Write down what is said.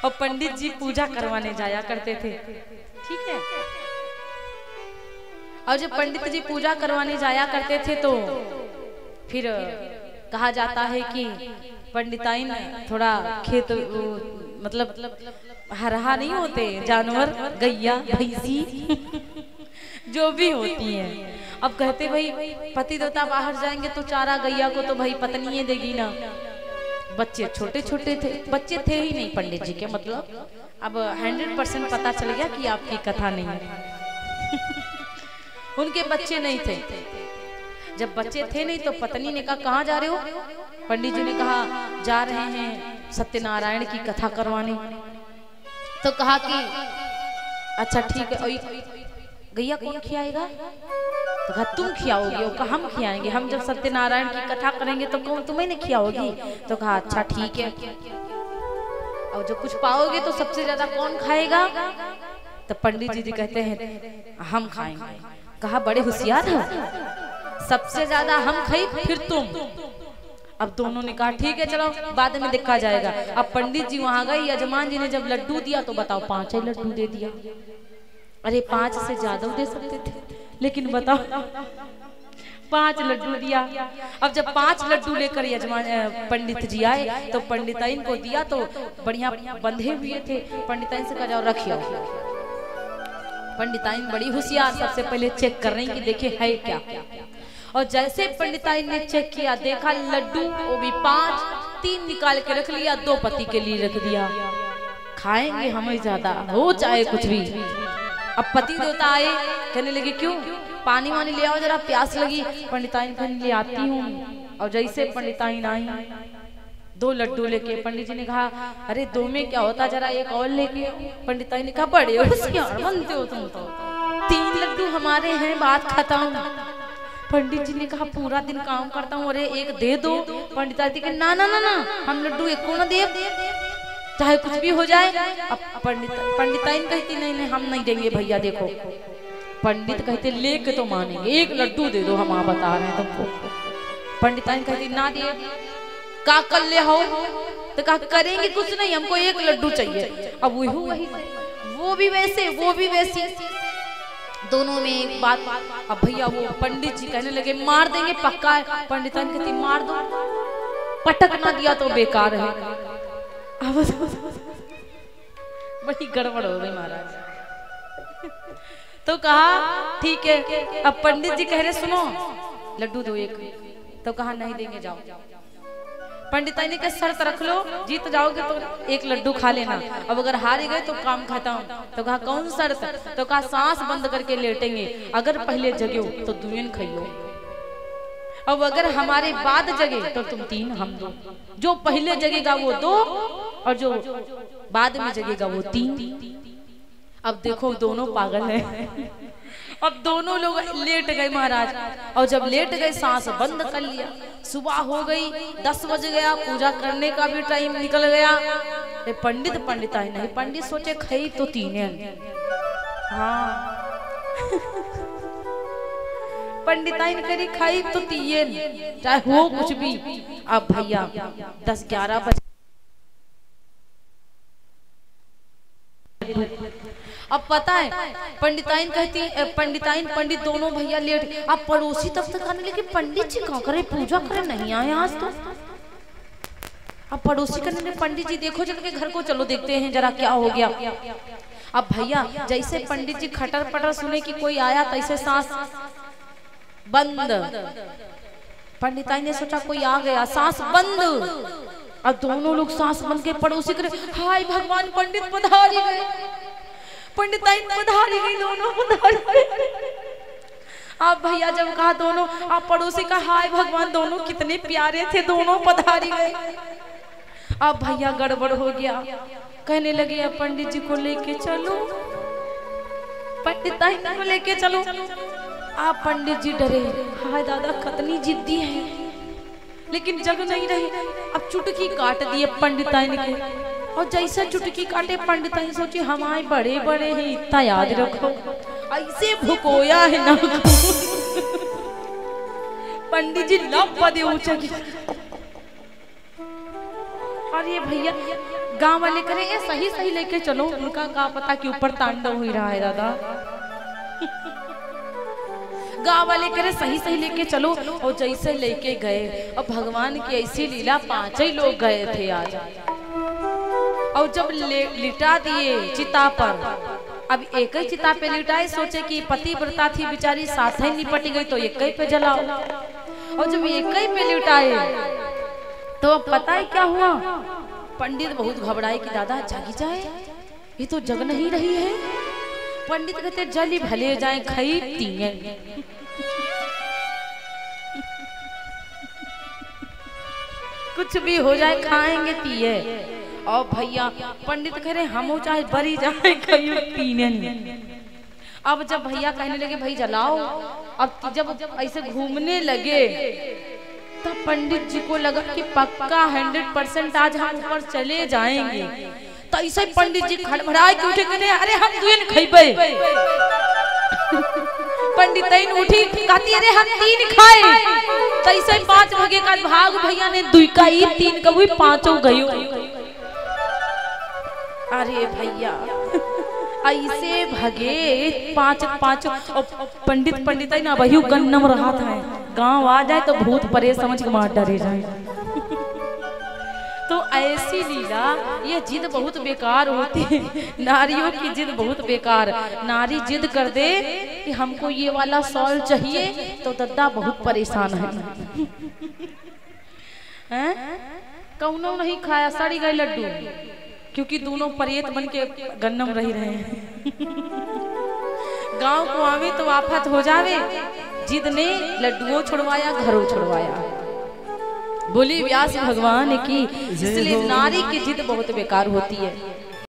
और पंडित जी पूजा करवाने जाया करते थे, ठीक है। और जब पंडित जी पूजा करवाने जाया करते थे तो फिर कहा जाता है कि पंडिताइन थोड़ा खेत मतलब हरहा नहीं होते जानवर, गैया भैंसी जो भी होती हैं। अब कहते भाई पति देवता बाहर जाएंगे तो चारा गैया को तो भाई पत्नी देगी ना। बच्चे छोटे छोटे थे, बच्चे थे ही नहीं पंडित जी के, मतलब अब 100% पता चल गया कि आपकी कथा नहीं है। उनके बच्चे नहीं थे। जब बच्चे थे नहीं तो पत्नी ने कहा कहाँ जा रहे हो? पंडित जी ने कहा जा रहे हैं सत्यनारायण की कथा करवाने। तो कहा कि अच्छा ठीक है, गैया कौन खिलाएगा? तो कहा तुम खिलाओगी। कहा हम खिलाएंगे, हम जब सत्यनारायण की कथा करेंगे तो कौन तुम्हें नहीं खिलाओगी? तो कहा अच्छा ठीक है, और जो कुछ पाओगे तो सबसे ज्यादा कौन खाएगा? तो पंडित जी कहते हैं हम खाएंगे। कहा बड़े होशियार हो, सबसे ज्यादा हम खाई फिर तुम। अब दोनों ने कहा ठीक है चलो बाद में देखा जाएगा। अब पंडित जी वहां गए, यजमान जी ने जब लड्डू दिया तो बताओ 5 लड्डू दे दिया। अरे 5 से ज्यादा दे सकते थे, लेकिन बताओ 5 लड्डू दिया। अब जब 5 लड्डू लेकर यजमान पंडित जी आए तो पंडिताइन को दिया तो बढ़िया बंधे हुए थे। पंडिताइन से कहा जाओ रखियो। पंडिताइन बड़ी होशियार, सबसे पहले चेक कर रही कि देखे है क्या। और जैसे पंडिताइन ने चेक किया, देखा लड्डू वो भी 5, 3 निकाल के रख लिया, 2 पति के लिए रख दिया। खाएंगे हमें ज्यादा हो चाहे कुछ भी। अब पति देवता आए, कहने लगे क्यों पानी वानी ले आओ जरा, प्यास लगी। पंडिताइन कहने ले आती हूँ। और जैसे पंडिताइन आई 2 लड्डू लेके, पंडित जी ने कहा अरे 2 में क्या होता, जरा एक और लेके। पंडिताइन ने कहा बड़े होशियार बनते हो तुम तो, 3 लड्डू हमारे हैं, बात खत्म। पंडित जी ने कहा पूरा दिन काम करता हूँ, अरे एक दे दो। पंडिताइन के ना ना ना ना हम लड्डू एक को ना दे, चाहे कुछ भी हो जाए। अब पंडिताइन कहती नहीं नहीं हम नहीं देंगे भैया। देखो पंडित कहते लेके तो मानेंगे, 1 लड्डू दे दो, हम आप बता रहे हैं तुमको। पंडिताइन कहती ना दिए का कर ले हो? तो कहा करेंगे कुछ नहीं, हमको 1 लड्डू चाहिए। अब वही वो भी वैसे वो भी वैसी, दोनों में एक बात। अब भैया वो पंडित जी कहने लगे मार देंगे पक्का है। पंडिताइन कहती मार दो, पटक ना दिया तो बेकार है। अब बड़ी गड़बड़ हो गई महाराज। तो कहा ठीक है। अब पंडित जी कह रहे सुनो लड्डू दो 1। तो कहा नहीं देंगे, जाओ। पंडिताइन ने कहा शर्त रख लो, जीत जाओगे तो 1 लड्डू खा लेना, अब अगर हार गए तो काम खत्म। तो कहा कौन शर्त? तो कहा सांस बंद करके लेटेंगे, अगर पहले जगे तो 2 खाइयो, अब अगर हमारे बाद जगे तो तुम 3 हम 2। जो पहले जगेगा वो 2 और जो बाद में जगेगा वो 3। अब देखो दोनों पागल हैं। अब दोनों लोग लेट गए महाराज, और जब लेट गए सांस बंद कर लिया। सुबह हो गई, 10 बज गया, पूजा करने का भी टाइम निकल गया। पंडिताइन नहीं, पंडित सोचे खाई तो 3। हाँ पंडिताइन करी खाई तो 3, चाहे हो कुछ भी। अब भैया 10-11 बजे अब पता है पंडिताइन कहती पंडित दोनों भैया लेट। अब पड़ोसी तब तक आने लगे पंडित जी क्या करे, पूजा करे नहीं आए आज तो। अब पड़ोसी कहने लगे पंडित जी देखो चल के घर को चलो देखते हैं जरा क्या हो गया। अब भैया जैसे पंडित जी खटर पटर सुने कि कोई आया तैसे सांस बंद। पंडिताइन ने सोचा कोई आ गया, सांस बंद। अब दोनों लोग सांस बंद के पड़ोसी करे हाय भगवान पंडित पधारी गए, पंडिताइन पधारी गई, दोनों पधारी गए। आप भैया जब कहा दोनों, आप पड़ोसी का हाय भगवान दोनों कितने प्यारे थे, दोनों पधारी गए। अब भैया गड़बड़ हो गया, कहने लगे अब पंडित जी को लेके चलो, पंडिताइन को लेके चलो। आप पंडित जी डरे, हाय दादा कितनी जिद्दी है, लेकिन जग नहीं रही। अब चुटकी काट दिए पंडिताइन के, और जैसा चुटकी काटे पंडिताइन सोची हमारे बड़े बड़े हैं इतना याद रखो, ऐसे भुकोया है ना। पंडित जी लब पदे ऊंचा। अरे भैया गांव वाले करे ये सही सही लेके चलो, उनका क्या पता कि ऊपर तांडव हो रहा है दादा। गांव वाले करे सही सही लेके चलो, और जैसे लेके गए और भगवान की ऐसी लीला, 5 ही लोग गए थे आज। और जब लिटा दिए चिता पर, अब एक ही चिता पे लिटाए, सोचे कि पतिव्रता थी बेचारी, साथ ही निपट गई तो एक ही पे जलाओ। और जब एक ही पे लिटाए तो पता है क्या हुआ, पंडित बहुत घबराए कि दादा जागी जाए, ये तो जग नहीं रही है। पंडित कहते जली भले जाए खई तीन, कुछ भी हो जाए खाएंगे पिए। और भैया पंडित कह रहे हम चाहे बरी जाए खई तीन। अब जब भैया कहने लगे भाई जलाओ, अब जब ऐसे घूमने लगे तब पंडित जी को लगा कि पक्का 100% आज हम ऊपर चले जाएंगे। तो ऐसे पंडित जी खड़बड़ाए के उठे, कहते अरे हम दुइन खइबे। पंडित उठी कहती अरे हम 3 खाए। तो ऐसे 5 भगे का भाग, भैया ने 2 का 3 का हुई, 5 गयो। अरे भैया ऐसे भगे 5 और पंडित ही ना वही गन्नम रहा था। गांव आ जाए तो भूत परे समझ के मार डरे जाए। तो ऐसी लीला, ये जिद बहुत बेकार होती है, नारियों की जिद बहुत बेकार। नारी जिद कर दे कि हमको ये वाला सॉल चाहिए तो दद्दा बहुत परेशान है। कौनो नहीं खाया, सड़ी गए लड्डू, क्योंकि दोनों प्रेत बन के गन्नम रही रहे हैं। गांव को आवे तो आफत हो जावे, जिद ने लड्डुओं छुड़वाया, घरों छुड़वाया। बोली व्यास भगवान की, इसलिए नारी की जिद बहुत बेकार होती है।